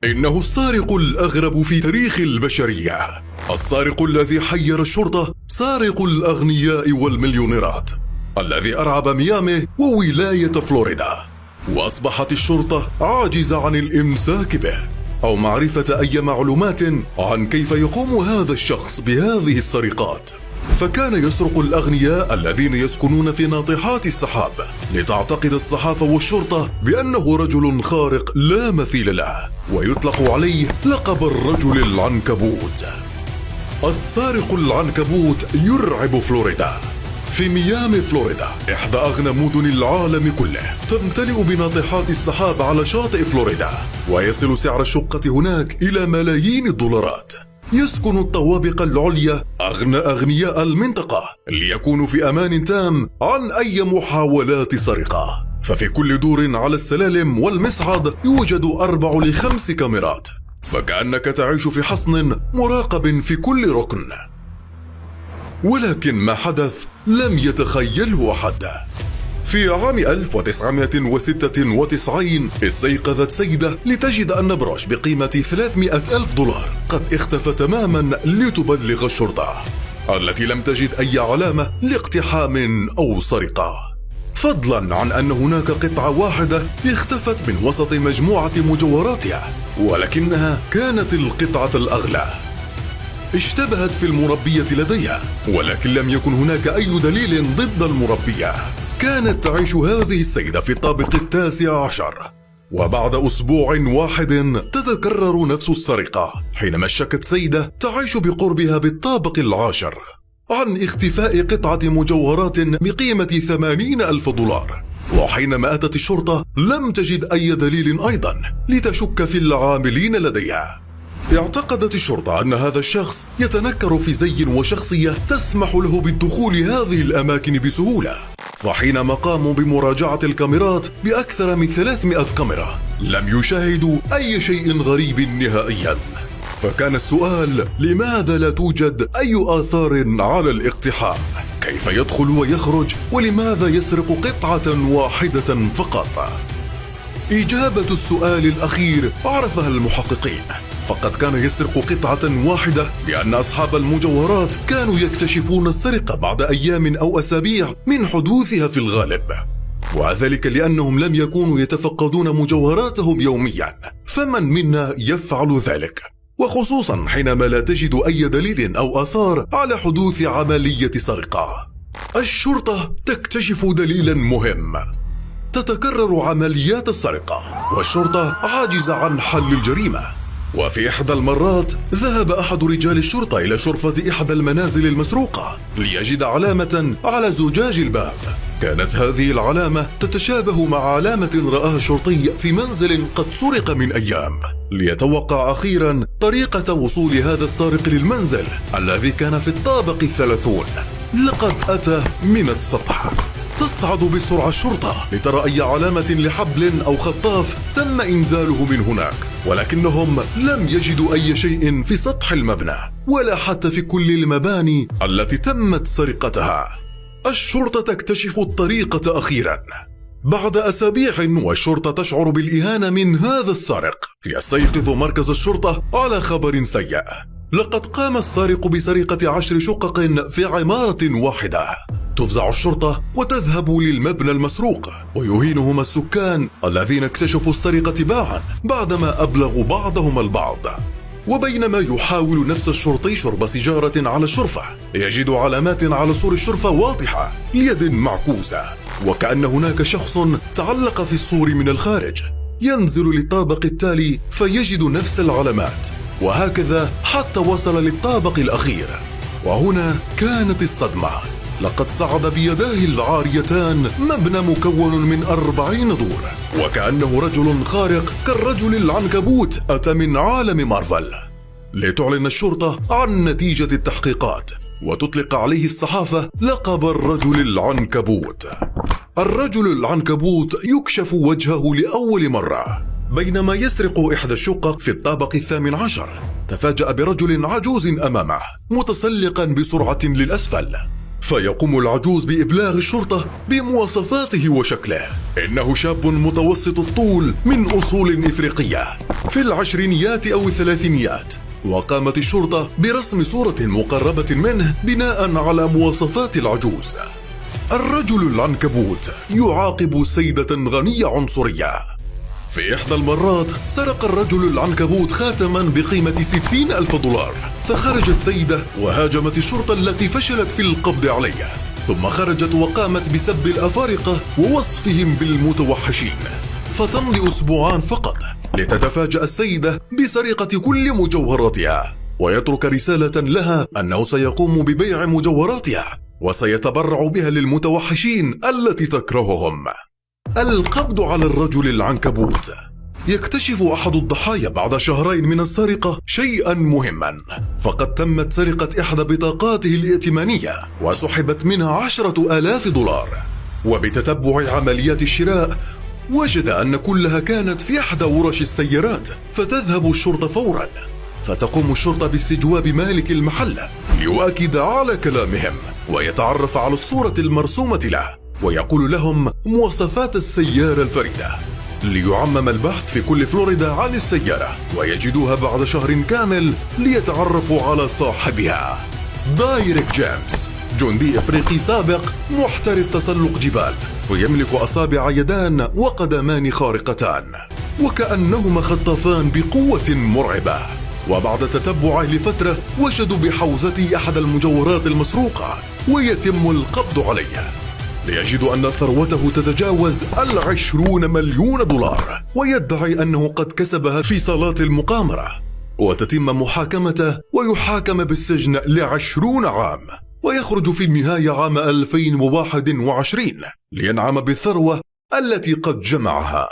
إنه السارق الأغرب في تاريخ البشرية. السارق الذي حير الشرطة، سارق الأغنياء والمليونيرات، الذي أرعب ميامي وولاية فلوريدا. وأصبحت الشرطة عاجزة عن الإمساك به أو معرفة أي معلومات عن كيف يقوم هذا الشخص بهذه السرقات. فكان يسرق الأغنياء الذين يسكنون في ناطحات السحاب، لتعتقد الصحافة والشرطة بأنه رجل خارق لا مثيل له، ويطلق عليه لقب الرجل العنكبوت. السارق العنكبوت يرعب فلوريدا. في ميامي فلوريدا، إحدى أغنى مدن العالم كله، تمتلئ بناطحات السحاب على شاطئ فلوريدا، ويصل سعر الشقة هناك إلى ملايين الدولارات. يسكن الطوابق العليا أغنى أغنياء المنطقة ليكونوا في أمان تام عن أي محاولات سرقة. ففي كل دور على السلالم والمصعد يوجد 4 ل 5 كاميرات، فكأنك تعيش في حصن مراقب في كل ركن. ولكن ما حدث لم يتخيله أحد. في عام 1996 استيقظت سيدة لتجد أن بروش بقيمة 300,000 دولار قد اختفى تماما، لتبلغ الشرطة التي لم تجد أي علامة لاقتحام أو سرقة، فضلا عن أن هناك قطعة واحدة اختفت من وسط مجموعة مجوهراتها، ولكنها كانت القطعة الأغلى. اشتبهت في المربية لديها، ولكن لم يكن هناك أي دليل ضد المربية. كانت تعيش هذه السيدة في الطابق 19، وبعد أسبوع واحد تتكرر نفس السرقة، حينما شكت سيدة تعيش بقربها بالطابق 10 عن اختفاء قطعة مجوهرات بقيمة 80,000 دولار. وحينما أتت الشرطة لم تجد أي دليل أيضا لتشك في العاملين لديها. اعتقدت الشرطة أن هذا الشخص يتنكر في زي وشخصية تسمح له بالدخول هذه الأماكن بسهولة. فحينما قاموا بمراجعة الكاميرات بأكثر من 300 كاميرا لم يشاهدوا أي شيء غريب نهائيا. فكان السؤال: لماذا لا توجد أي آثار على الاقتحام؟ كيف يدخل ويخرج؟ ولماذا يسرق قطعة واحدة فقط؟ إجابة السؤال الأخير عرفها المحققين، فقد كان يسرق قطعة واحدة لأن أصحاب المجوهرات كانوا يكتشفون السرقة بعد أيام أو أسابيع من حدوثها في الغالب، وذلك لأنهم لم يكونوا يتفقدون مجوهراتهم يوميا. فمن منا يفعل ذلك؟ وخصوصا حينما لا تجد أي دليل أو آثار على حدوث عملية سرقة. الشرطة تكتشف دليلا مهم: تتكرر عمليات السرقة والشرطة عاجزة عن حل الجريمة. وفي إحدى المرات ذهب أحد رجال الشرطة إلى شرفة إحدى المنازل المسروقة ليجد علامة على زجاج الباب. كانت هذه العلامة تتشابه مع علامة رآها الشرطي في منزل قد سرق من أيام. ليتوقع أخيرا طريقة وصول هذا السارق للمنزل الذي كان في الطابق 30. لقد أتى من السطح. تصعد بسرعة الشرطة لترى أي علامة لحبل أو خطاف تم إنزاله من هناك، ولكنهم لم يجدوا أي شيء في سطح المبنى ولا حتى في كل المباني التي تمت سرقتها. الشرطة تكتشف الطريقة أخيرا. بعد أسابيع والشرطة تشعر بالإهانة من هذا السارق، يستيقظ مركز الشرطة على خبر سيء. لقد قام السارق بسرقة 10 شقق في عمارة واحدة. تفزع الشرطة وتذهب للمبنى المسروق، ويهينهم السكان الذين اكتشفوا السرقة تباعا بعدما أبلغوا بعضهم البعض. وبينما يحاول نفس الشرطي شرب سيجارة على الشرفة، يجد علامات على سور الشرفة واضحة ليد معكوسة، وكأن هناك شخص تعلق في السور من الخارج. ينزل للطابق التالي فيجد نفس العلامات، وهكذا حتى وصل للطابق الأخير. وهنا كانت الصدمة. لقد صعد بيداه العاريتان مبنى مكون من 40 دور، وكأنه رجل خارق كالرجل العنكبوت أتى من عالم مارفل. لتعلن الشرطة عن نتيجة التحقيقات وتطلق عليه الصحافة لقب الرجل العنكبوت. الرجل العنكبوت يكشف وجهه لأول مرة بينما يسرق إحدى الشقق في الطابق 18. تفاجأ برجل عجوز أمامه متسلقا بسرعة للأسفل. فيقوم العجوز بإبلاغ الشرطة بمواصفاته وشكله. إنه شاب متوسط الطول من أصول إفريقية في العشرينيات أو الثلاثينيات، وقامت الشرطة برسم صورة مقربة منه بناء على مواصفات العجوز. الرجل العنكبوت يعاقب سيدة غنية عنصرية. في إحدى المرات سرق الرجل العنكبوت خاتما بقيمة 60,000 دولار، فخرجت سيدة وهاجمت الشرطة التي فشلت في القبض عليه، ثم خرجت وقامت بسب الأفارقة ووصفهم بالمتوحشين. فتمضي أسبوعان فقط لتتفاجأ السيدة بسرقة كل مجوهراتها، ويترك رسالة لها أنه سيقوم ببيع مجوهراتها وسيتبرع بها للمتوحشين التي تكرههم. القبض على الرجل العنكبوت. يكتشف أحد الضحايا بعد شهرين من السرقة شيئا مهما، فقد تمت سرقة إحدى بطاقاته الائتمانية وسحبت منها 10,000 دولار. وبتتبع عمليات الشراء وجد أن كلها كانت في إحدى ورش السيارات، فتذهب الشرطة فورا، فتقوم الشرطة باستجواب مالك المحل ليؤكد على كلامهم ويتعرف على الصورة المرسومة له، ويقول لهم مواصفات السيارة الفريدة. ليعمم البحث في كل فلوريدا عن السيارة، ويجدوها بعد شهر كامل ليتعرفوا على صاحبها. دايريك جيمس جندي إفريقي سابق محترف تسلق جبال، ويملك أصابع يدان وقدمان خارقتان، وكأنهما خطافان بقوة مرعبة. وبعد تتبعه لفترة وجدوا بحوزته أحد المجوهرات المسروقة، ويتم القبض عليه، ليجدوا أن ثروته تتجاوز 20 مليون دولار، ويدعي أنه قد كسبها في صالات المقامرة، وتتم محاكمته ويحاكم بالسجن ل20 عام، ويخرج في النهاية عام 2021 لينعم بالثروة التي قد جمعها.